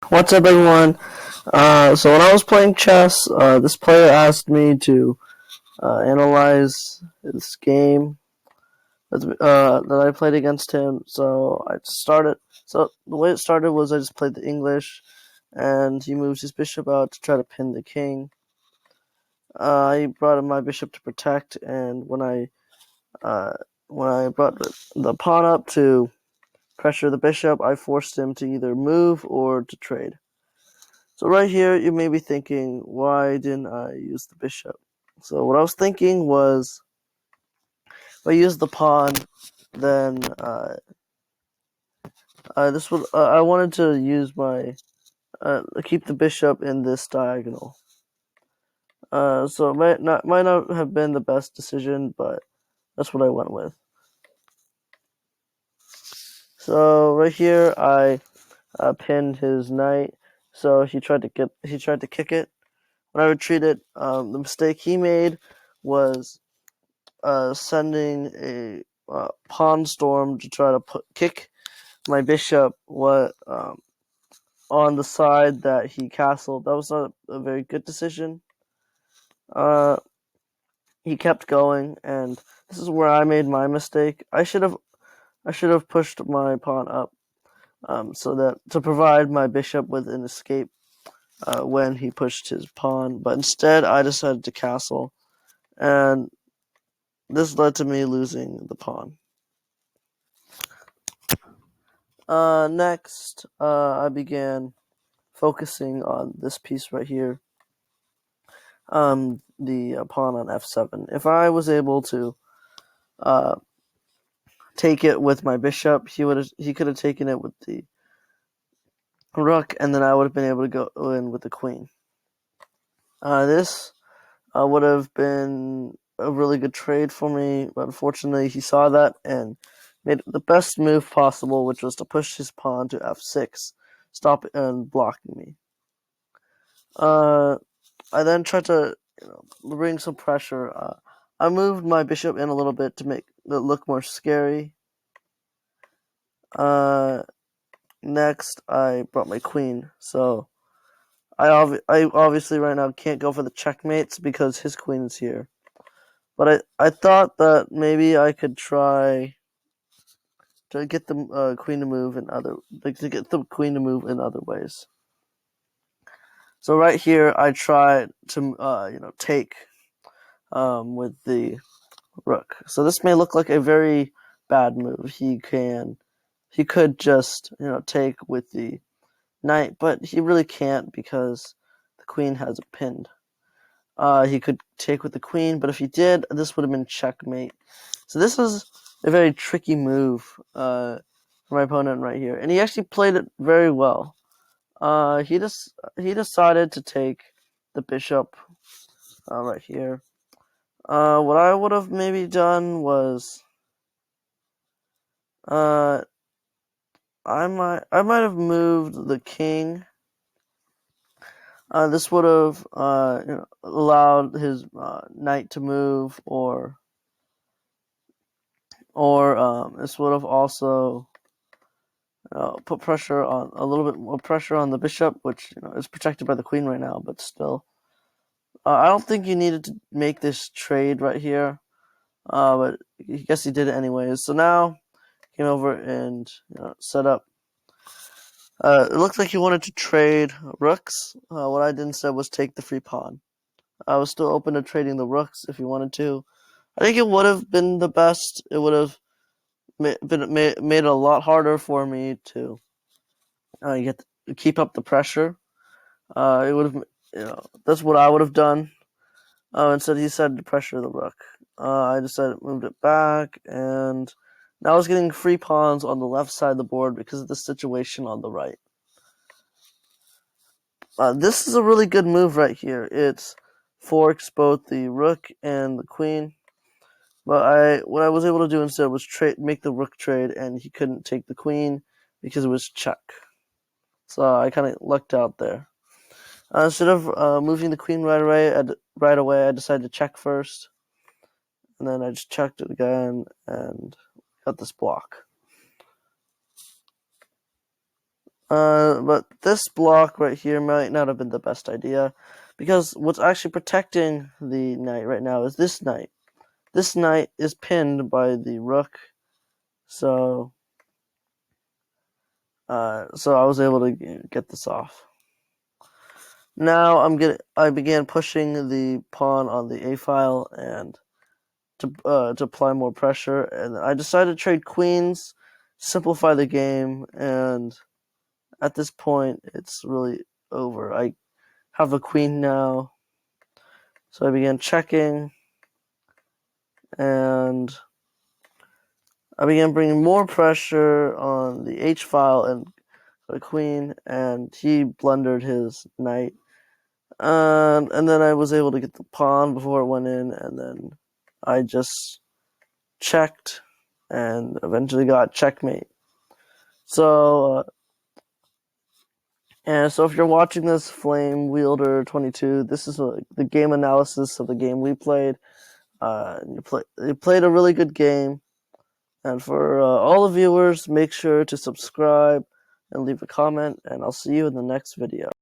What's up, everyone? So when I was playing chess, this player asked me to analyze this game that I played against him. So I started. So the way it started was I just played the English, and he moves his bishop out to try to pin the king. I brought in my bishop to protect, and uh, when I brought the pawn up to pressure the bishop, I forced him to either move or to trade. So right here, you may be thinking, why didn't I use the bishop? So what I was thinking was, if I use the pawn, then this would I wanted to use my keep the bishop in this diagonal. So it might not have been the best decision, but that's what I went with. So right here, I pinned his knight. So he tried to kick it. When I retreated, the mistake he made was sending a pawn storm to try to kick my bishop on the side that he castled. That was not a very good decision. Uh, he kept going, and this is where I made my mistake. I should have pushed my pawn up, so that to provide my bishop with an escape when he pushed his pawn. But instead, I decided to castle, and this led to me losing the pawn. Next, I began focusing on this piece right here, the pawn on f7. If I was able to uh, take it with my bishop, he could have taken it with the rook, and then I would have been able to go in with the queen. This would have been a really good trade for me, but unfortunately he saw that and made the best move possible, which was to push his pawn to f6, stop and blocking me. I then tried to bring some pressure. I moved my bishop in a little bit to make it look more scary. Next, I brought my queen. So I obviously right now can't go for the checkmates because his queen is here. But I thought that maybe I could try to get the queen to move in other ways. So right here, I tried to take with the rook. So this may look like a very bad move. He could just take with the knight, but he really can't because the queen has it pinned. He could take with the queen, but if he did, this would have been checkmate. So this is a very tricky move for my opponent right here, and he actually played it very well. He decided to take the bishop right here. What I would have maybe done was I might have moved the king. This would have allowed his knight to move, or this would have also put pressure on a little bit more pressure on the bishop, which is protected by the queen right now. But still, I don't think you needed to make this trade right here. But I guess he did it anyways. So now came over and set up. It looked like he wanted to trade rooks. What I did instead was take the free pawn. I was still open to trading the rooks if he wanted to. I think it would have been the best. It would have made it a lot harder for me to keep up the pressure. It would have, that's what I would have done. Instead, he decided to pressure the rook. I decided to move it back, and now I was getting free pawns on the left side of the board because of the situation on the right. This is a really good move right here. It forks both the rook and the queen. But what I was able to do instead was make the rook trade, and he couldn't take the queen because it was check. So I kind of lucked out there. Instead of moving the queen right away, I decided to check first, and then I just checked it again and got this block. But this block right here might not have been the best idea, because what's actually protecting the knight right now is this knight. This knight is pinned by the rook, so I was able to get this off. Now I began pushing the pawn on the a file and to apply more pressure, and I decided to trade queens, simplify the game, and at this point it's really over. I have a queen now, so I began checking, and I began bringing more pressure on the h file and the queen, and he blundered his knight. And then I was able to get the pawn before it went in, and then I just checked and eventually got checkmate. So if you're watching this, Flame Wielder 22, this is the game analysis of the game we played. You played a really good game, and for all the viewers, make sure to subscribe and leave a comment, and I'll see you in the next video.